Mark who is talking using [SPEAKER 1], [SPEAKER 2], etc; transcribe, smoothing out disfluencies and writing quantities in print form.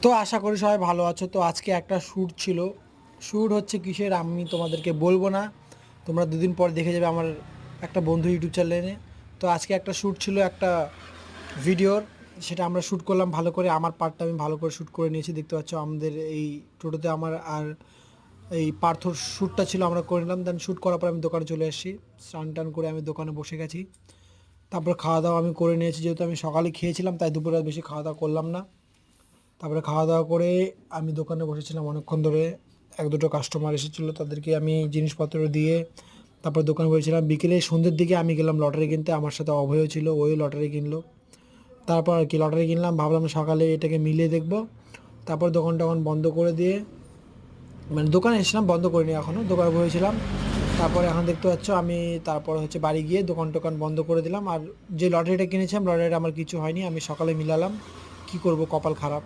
[SPEAKER 1] তো আশা করি সবাই ভালো আছো। তো আজকে একটা শ্যুট ছিল। শ্যুট হচ্ছে কিসের আমি তোমাদেরকে বলবো না, তোমরা দুদিন পর দেখে যাবে আমার একটা বন্ধু ইউটিউব চ্যানেলে। তো আজকে একটা শ্যুট ছিল একটা ভিডিওর, সেটা আমরা শ্যুট করলাম ভালো করে। আমার পার্টটা আমি ভালো করে শ্যুট করে নিয়েছি, দেখতে পাচ্ছ আমাদের এই টোটোতে। আমার আর এই পার্থর শ্যুটটা ছিল, আমরা করে নিলাম। দেন শ্যুট করার পর আমি দোকানে চলে এসেছি, স্নান টান করে আমি দোকানে বসে গেছি। তারপর খাওয়া দাওয়া আমি করে নিয়েছি, যেহেতু আমি সকালে খেয়েছিলাম তাই দুপুরে আর বেশি খাওয়া দাওয়া করলাম না। তারপরে খাওয়া দাওয়া করে আমি দোকানে বসেছিলাম অনেকক্ষণ ধরে। এক দুটো কাস্টমার এসেছিলো, তাদেরকে আমি জিনিসপত্র দিয়ে তারপর দোকানে বসেছিলাম। বিকেলে সন্ধ্যের দিকে আমি গেলাম লটারি কিনতে, আমার সাথে অভয়ও ছিল, ওই লটারি কিনলো। তারপর আর কি লটারি কিনলাম, ভাবলাম সকালে এটাকে মিলিয়ে দেখবো। তারপর দোকান টোকান বন্ধ করে দিয়ে, মানে দোকানে এসেছিলাম, বন্ধ করিনি এখনও, দোকানে বসেছিলাম। তারপরে এখন দেখতে পাচ্ছ আমি তারপর হচ্ছে বাড়ি গিয়ে দোকান টোকান বন্ধ করে দিলাম। আর যে লটারিটা কিনেছিলাম লটারিটা আমার কিছু হয়নি, আমি সকালে মিলালাম। কি করব, কপাল খারাপ।